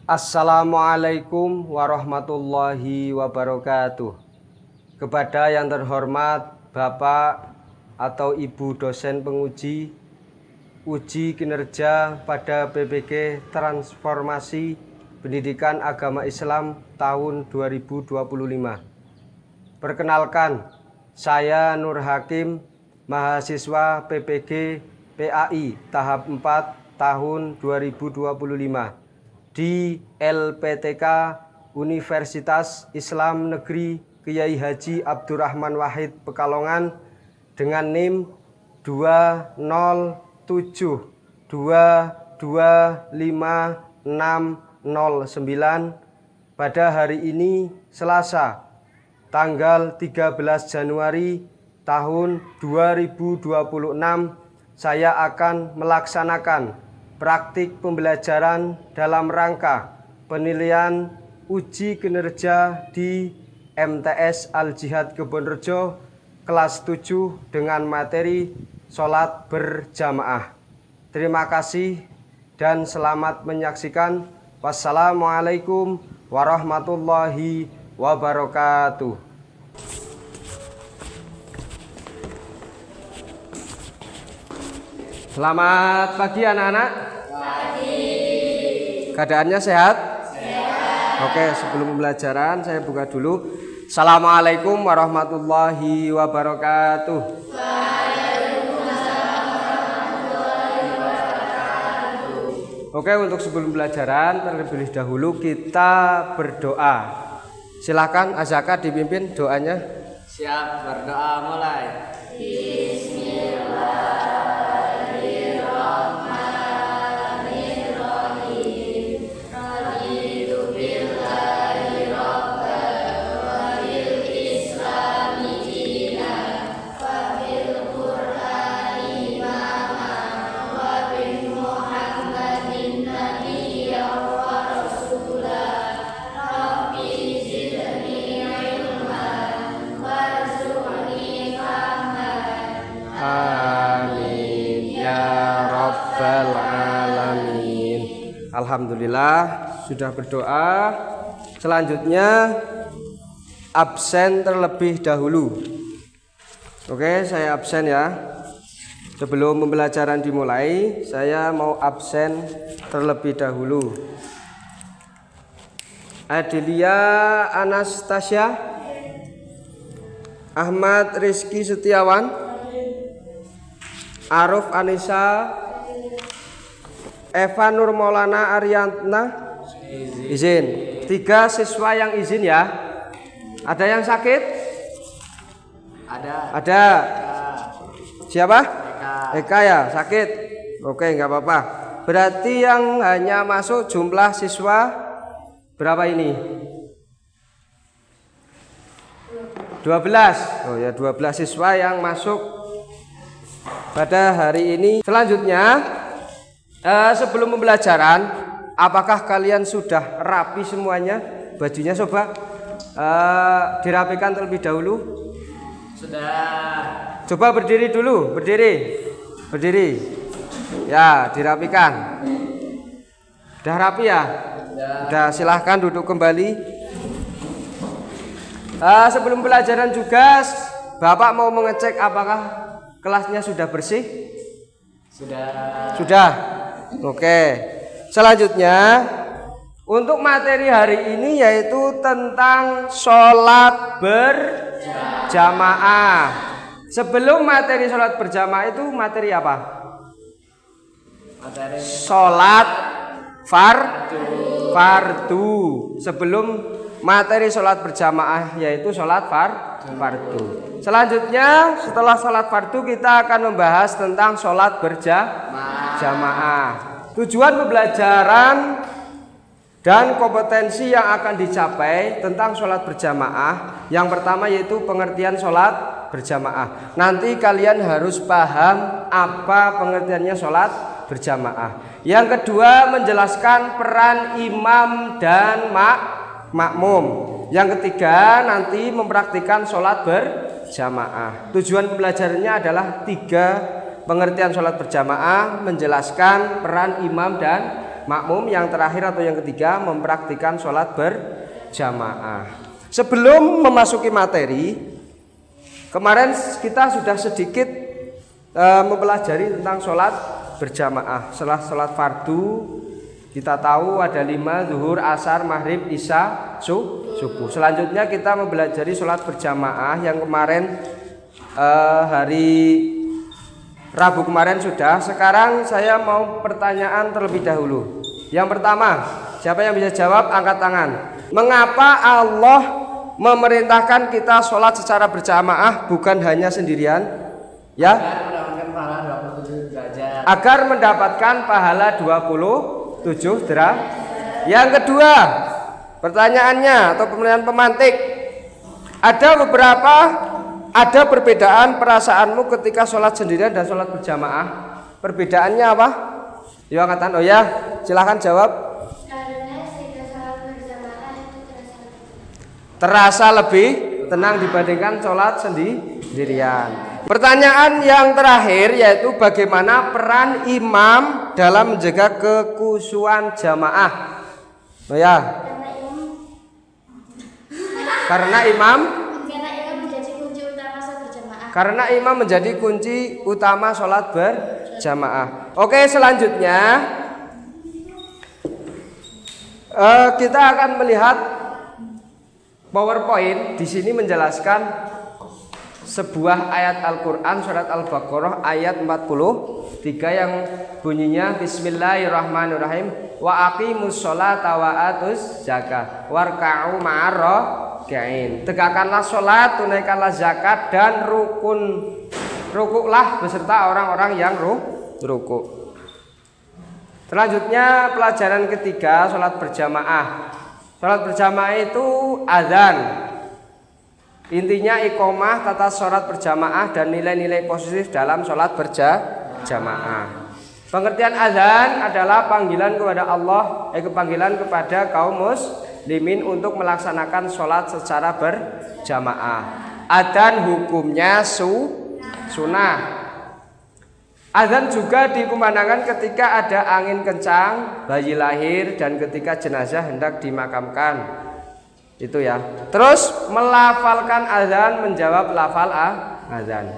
Assalamualaikum warahmatullahi wabarakatuh. Kepada yang terhormat Bapak atau Ibu dosen penguji uji kinerja pada PPG Transformasi Pendidikan Agama Islam tahun 2025. Perkenalkan, saya Nur Hakim, mahasiswa PPG PAI tahap 4 tahun 2025 di LPTK Universitas Islam Negeri Kiai Haji Abdurrahman Wahid Pekalongan dengan NIM 20722256609 pada hari ini Selasa tanggal 13 Januari tahun 2026. Saya akan melaksanakan praktik pembelajaran dalam rangka penilaian uji kinerja di MTS Al-Jihad Kebonrejo kelas 7 dengan materi sholat berjamaah. Terima kasih dan selamat menyaksikan. Wassalamualaikum warahmatullahi wabarakatuh. Selamat pagi anak-anak. Keadaannya sehat? Sehat. Oke, sebelum pembelajaran saya buka dulu. Assalamualaikum warahmatullahi wabarakatuh. Waalaikumsalam warahmatullahi wabarakatuh. Oke, untuk sebelum pembelajaran terlebih dahulu kita berdoa. Silakan Azaka dipimpin doanya. Siap, berdoa mulai. Alhamdulillah sudah berdoa. Selanjutnya absen terlebih dahulu. Oke, saya absen ya. Sebelum pembelajaran dimulai, saya mau absen terlebih dahulu. Adelia Anastasia, Ahmad Rizky Setiawan, Aruf Anissa, Eva Nur Maulana Ariantna izin. 3 siswa yang izin ya. Ada yang sakit? Ada. Siapa? Eka ya, sakit. Oke, nggak apa-apa. Berarti yang hanya masuk jumlah siswa berapa ini? 12. Oh ya, 12 siswa yang masuk pada hari ini. Selanjutnya sebelum pembelajaran, apakah kalian sudah rapi semuanya? Bajunya coba dirapikan terlebih dahulu. Sudah. Coba berdiri dulu, berdiri. Ya, dirapikan. Udah rapi ya? Udah, silahkan duduk kembali. Sebelum pelajaran juga, Bapak mau mengecek apakah kelasnya sudah bersih? Sudah. Oke. Selanjutnya untuk materi hari ini yaitu tentang sholat berjamaah. Sebelum materi sholat berjamaah itu materi apa? Sholat fardu. Sebelum materi sholat berjamaah yaitu sholat fardu. Selanjutnya setelah sholat fardu kita akan membahas tentang sholat berjamaah. Tujuan pembelajaran dan kompetensi yang akan dicapai tentang sholat berjamaah. Yang pertama yaitu pengertian sholat berjamaah. Nanti kalian harus paham apa pengertiannya sholat berjamaah. Yang kedua menjelaskan peran imam dan makmum. Yang ketiga nanti mempraktikkan sholat berjamaah. Tujuan pembelajarannya adalah 3 pengertian sholat berjamaah, menjelaskan peran imam dan makmum, yang terakhir atau yang ketiga mempraktikkan sholat berjamaah. Sebelum memasuki materi, kemarin kita sudah sedikit mempelajari tentang sholat berjamaah. Setelah sholat fardu kita tahu ada 5, zuhur, asar, maghrib, isya, subuh. Selanjutnya kita mempelajari sholat berjamaah yang kemarin hari Rabu kemarin sudah. Sekarang saya mau pertanyaan terlebih dahulu. Yang pertama, siapa yang bisa jawab angkat tangan. Mengapa Allah memerintahkan kita sholat secara berjamaah bukan hanya sendirian? Ya, agar mendapatkan pahala 27 derajat. Yang kedua, pertanyaannya atau pertanyaan pemantik, ada perbedaan perasaanmu ketika sholat sendirian dan sholat berjamaah. Perbedaannya apa? Yuk angkatan. Oh ya, silahkan jawab. Karena jika sholat berjamaah itu Terasa lebih tenang dibandingkan sholat sendirian. Pertanyaan yang terakhir yaitu bagaimana peran imam dalam menjaga kekhusyuan jamaah. Oh ya. Karena imam menjadi kunci utama sholat berjamaah. Karena imam menjadi kunci utama sholat berjamaah. Oke, selanjutnya kita akan melihat PowerPoint. Di sini menjelaskan sebuah ayat Al-Quran, surat Al-Baqarah ayat 43 yang bunyinya Bismillahirrahmanirrahim, wa aqimus sholata wa atuz zakah warka'u ma'ar raki'in. Tegakkanlah sholat, tunaikanlah zakat, dan rukuklah beserta orang-orang yang rukuk. Selanjutnya pelajaran ketiga, sholat berjamaah. Sholat berjamaah itu azan. Intinya iqomah, tata sholat berjamaah, dan nilai-nilai positif dalam sholat berjamaah. Pengertian azan adalah panggilan kepada Allah, panggilan kepada kaum muslimin untuk melaksanakan sholat secara berjamaah. Adzan hukumnya sunnah. Azan juga dikumandangkan ketika ada angin kencang, bayi lahir, dan ketika jenazah hendak dimakamkan. Itu ya. Terus melafalkan azan, menjawab lafal azan.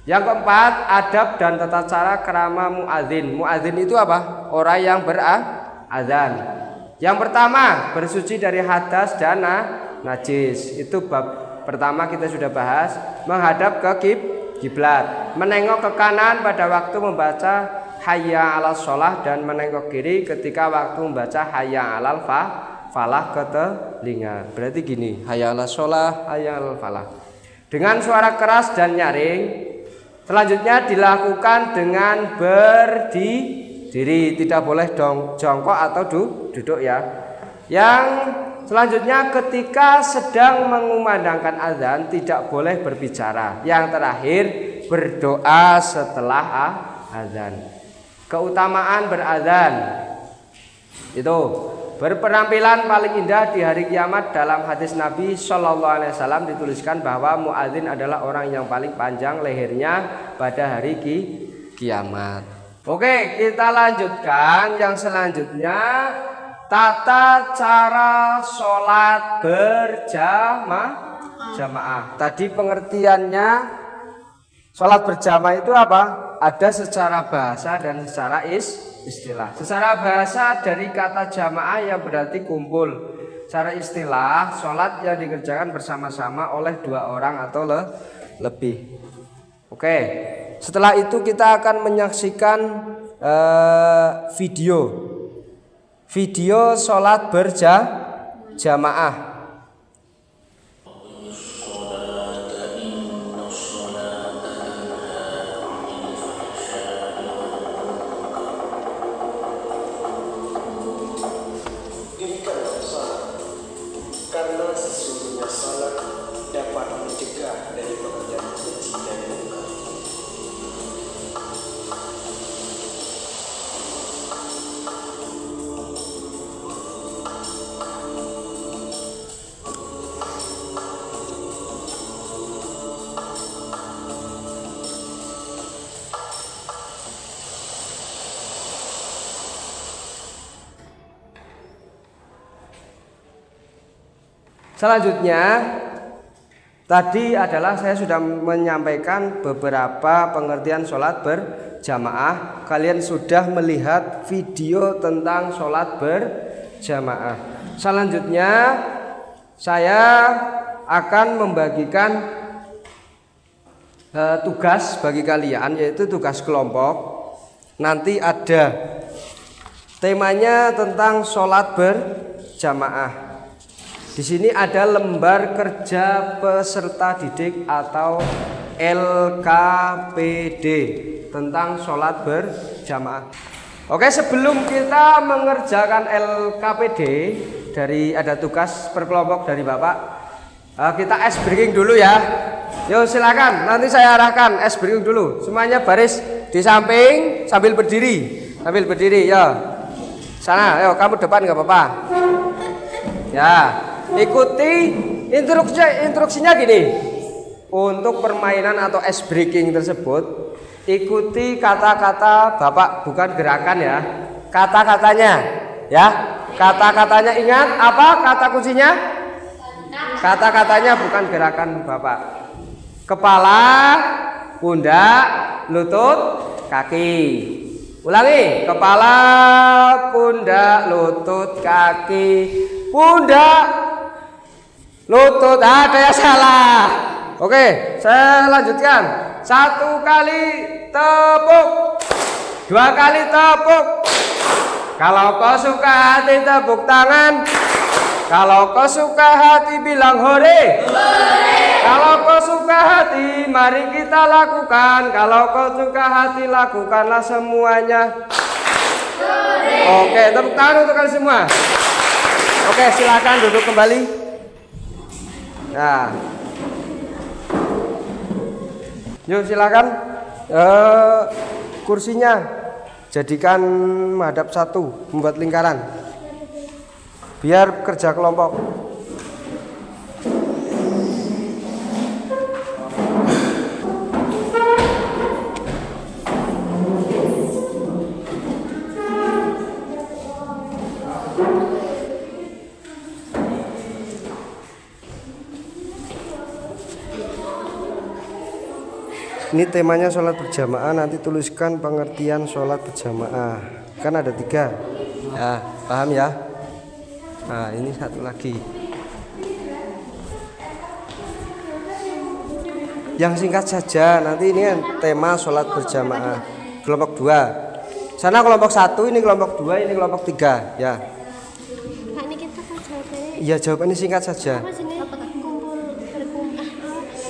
Yang keempat, adab dan tata cara kerama muadzin. Muadzin itu apa? Orang yang berazan. Yang pertama, bersuci dari hadas dan najis. Itu bab pertama kita sudah bahas. Menghadap ke kiblat, menengok ke kanan pada waktu membaca hayya 'alas sholah, dan menengok kiri ketika waktu membaca hayya 'alal falah ke telinga. Berarti gini, hayya 'alas sholah, hayya 'alal falah, dengan suara keras dan nyaring. Selanjutnya dilakukan dengan berdiri, tidak boleh jongkok atau duduk ya. Yang selanjutnya ketika sedang mengumandangkan azan tidak boleh berbicara. Yang terakhir berdoa setelah azan. Keutamaan berazan itu berpenampilan paling indah di hari kiamat. Dalam hadis Nabi Shallallahu Alaihi Wasallam dituliskan bahwa muadzin adalah orang yang paling panjang lehernya pada hari kiamat. Oke, kita lanjutkan yang selanjutnya, tata cara sholat berjamaah. Tadi pengertiannya sholat berjamaah itu apa? Ada secara bahasa dan secara istilah. Secara bahasa dari kata jamaah yang berarti kumpul. Secara istilah, sholat yang dikerjakan bersama-sama oleh 2 orang atau lebih. Oke, setelah itu kita akan menyaksikan video sholat berjamaah. Selanjutnya tadi adalah saya sudah menyampaikan beberapa pengertian sholat berjamaah. Kalian sudah melihat video tentang sholat berjamaah. Selanjutnya saya akan membagikan tugas bagi kalian, yaitu tugas kelompok. Nanti ada temanya tentang sholat berjamaah. Di sini ada lembar kerja peserta didik atau LKPD tentang sholat berjamaah. Oke, sebelum kita mengerjakan LKPD, dari ada tugas per kelompok dari Bapak, kita ice breaking dulu ya. Yuk silakan, nanti saya arahkan ice breaking dulu. Semuanya baris di samping sambil berdiri, ya. Sana, yuk kamu depan nggak apa-apa. Ya. Ikuti instruksinya gini. Untuk permainan atau ice breaking tersebut, ikuti kata-kata Bapak, bukan gerakan ya. Kata-katanya ya. Kata-katanya ingat apa kata kuncinya? Kata-katanya bukan gerakan Bapak. Kepala, pundak, lutut, kaki. Ulangi. Kepala, pundak, lutut, kaki. Pundak, lutut, ada yang salah. Oke, saya lanjutkan. 1 kali tepuk, 2 kali tepuk. Kalau kau suka hati tepuk tangan. Kalau kau suka hati bilang hore. Kalau kau suka hati mari kita lakukan. Kalau kau suka hati lakukanlah semuanya. Oke, tepuk tangan untuk kalian semua. Oke, silakan duduk kembali. Nah, yuk silakan. Kursinya jadikan menghadap satu, membuat lingkaran. Biar kerja kelompok. Ini temanya sholat berjamaah, nanti tuliskan pengertian sholat berjamaah. Kan ada 3. Ya, paham ya? Nah, ini satu lagi. Yang singkat saja, nanti ini kan tema sholat berjamaah. Kelompok 2. Sana kelompok 1, ini kelompok 2, ini kelompok 3. Ya. Nah, ini kita kan jawabannya. Iya, jawabannya singkat saja.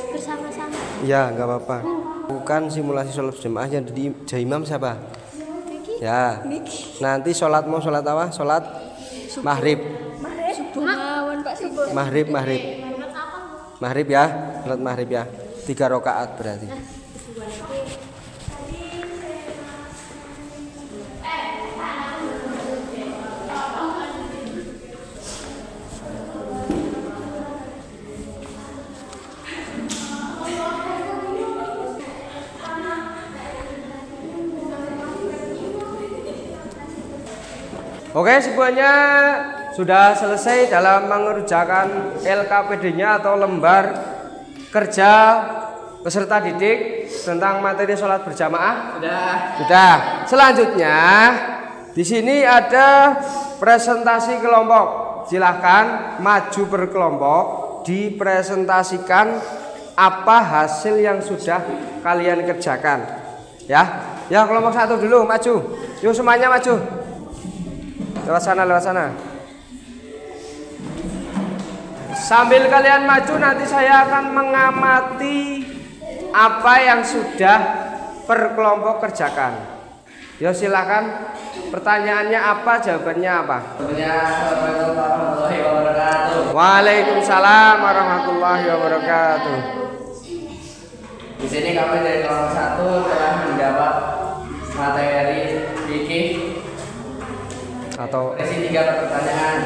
Bersama-sama. Ya, nggak apa-apa. Bukan simulasi sholat berjamaah yang di imam siapa? Ya. Nanti sholat mau sholat apa? Sholat maghrib. Maghrib ya. Sholat maghrib ya. 3 rakaat berarti. Oke, semuanya sudah selesai dalam mengerjakan LKPD-nya atau lembar kerja peserta didik tentang materi sholat berjamaah. Sudah. Selanjutnya di sini ada presentasi kelompok. Silahkan maju berkelompok, dipresentasikan apa hasil yang sudah kalian kerjakan. Ya, kelompok 1 dulu maju. Yuk semuanya maju. Lewat sana. Sambil kalian maju nanti saya akan mengamati apa yang sudah per kelompok kerjakan. Yo silakan. Pertanyaannya apa? Jawabannya apa? Assalamualaikum warahmatullahi wabarakatuh. Waalaikumsalam warahmatullahi wabarakatuh. Di sini kami dari kelompok 1 telah menjawab materi fikih Atau berisi 3 pertanyaan.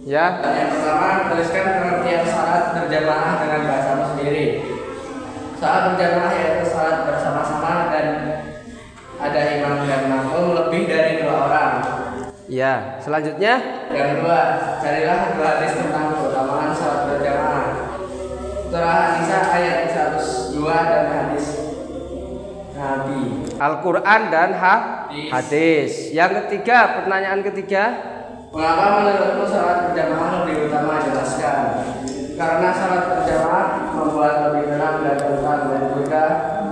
ya. Yang pertama, tuliskan pengertian salat berjamaah dengan bahasamu sendiri. Salat berjamaah yaitu salat bersama-sama dan ada imam dan makmum lebih dari 2 orang. Ya, selanjutnya Yang kedua, carilah dua hadis tentang keutamaan salat berjamaah. Surah An-Nisa ayat 102 dan hadis Nabi. Al-Quran dan hadis. Yang ketiga, pertanyaan ketiga. Mengapa menurutmu salat berjamaah lebih utama? Jelaskan. Karena salat berjamaah membuat lebih tenang dan tentram dan juga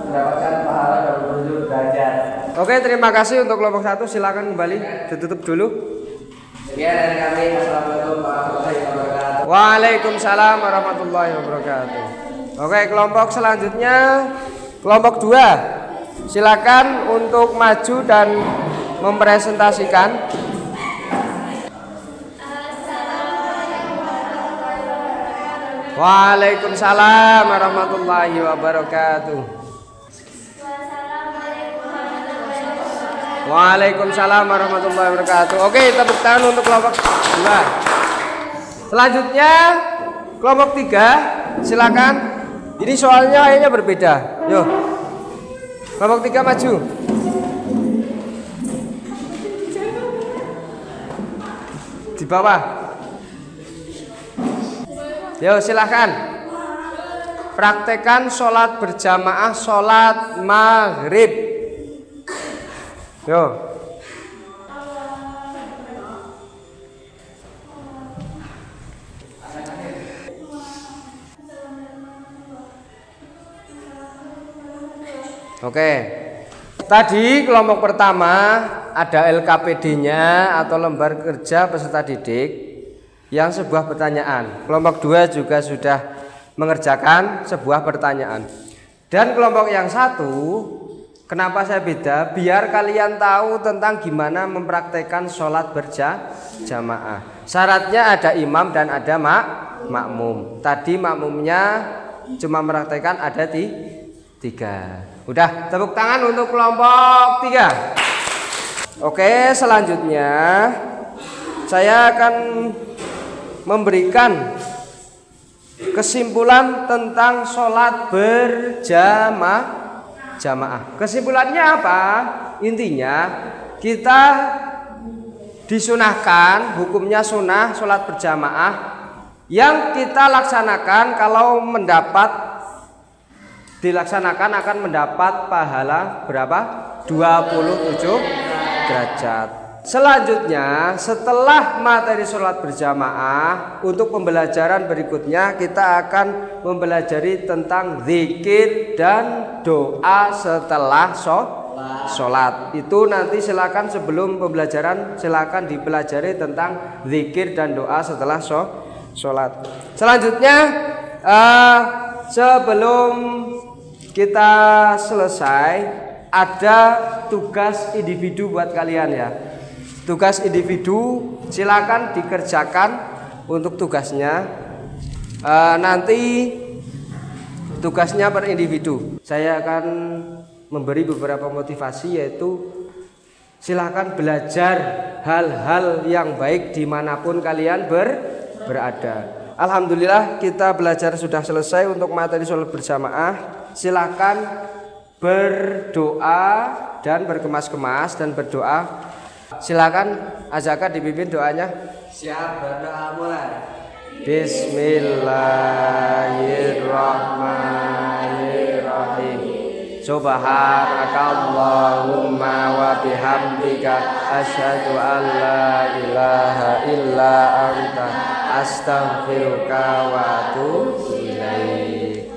mendapatkan pahala 27 derajat. Oke, terima kasih untuk kelompok 1. Silakan kembali ditutup dulu. Sekian dari kami. Assalamualaikum warahmatullahi wabarakatuh. Waalaikumsalam warahmatullahi wabarakatuh. Oke, kelompok selanjutnya kelompok 2. Silakan untuk maju dan mempresentasikan. Waalaikumsalam warahmatullahi wabarakatuh. Waalaikumsalam warahmatullahi wabarakatuh. Oke, tepuk tangan untuk kelompok 2. Selanjutnya kelompok 3. Silakan. Ini soalnya kayaknya berbeda. Yuk. Kelompok 3 maju. Di bawah. Yuk, silakan. Praktekan sholat berjamaah sholat maghrib. Yuk. Oke. Tadi kelompok pertama ada LKPD-nya atau lembar kerja peserta didik yang sebuah pertanyaan. Kelompok 2 juga sudah mengerjakan sebuah pertanyaan. Dan kelompok yang 1, kenapa saya beda? Biar kalian tahu tentang gimana mempraktekkan sholat berjamaah. Syaratnya ada imam dan ada makmum. Tadi makmumnya cuma mempraktekkan ada 3. Udah, tepuk tangan untuk kelompok 3. Oke, selanjutnya saya akan memberikan kesimpulan tentang sholat berjamaah. Kesimpulannya apa? Intinya kita disunahkan, hukumnya sunnah sholat berjamaah yang kita laksanakan kalau dilaksanakan akan mendapat pahala berapa? 27 derajat. Selanjutnya, setelah materi sholat berjamaah, untuk pembelajaran berikutnya kita akan mempelajari tentang zikir dan doa setelah sholat. Itu nanti silakan sebelum pembelajaran silakan dipelajari tentang zikir dan doa setelah sholat. Selanjutnya, sebelum kita selesai, ada tugas individu buat kalian ya. Tugas individu silakan dikerjakan untuk tugasnya. Nanti tugasnya per individu. Saya akan memberi beberapa motivasi, yaitu silakan belajar hal-hal yang baik dimanapun kalian berada. Alhamdulillah kita belajar sudah selesai untuk materi sholat berjamaah. Silakan berdoa dan berkemas-kemas dan berdoa. Silakan Azaka dipimpin doanya. Siap, berdoa mulai. Bismillahirrahmanirrahim. Subhanakallahumma wa bihamdika asyhadu an la ilaha illa anta astaghfiruka wa atubu ilaik.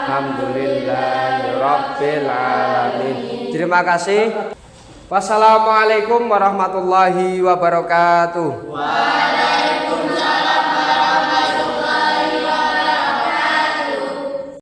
Alhamdulillahirabbil alamin. Terima kasih. Wassalamualaikum warahmatullahi wabarakatuh.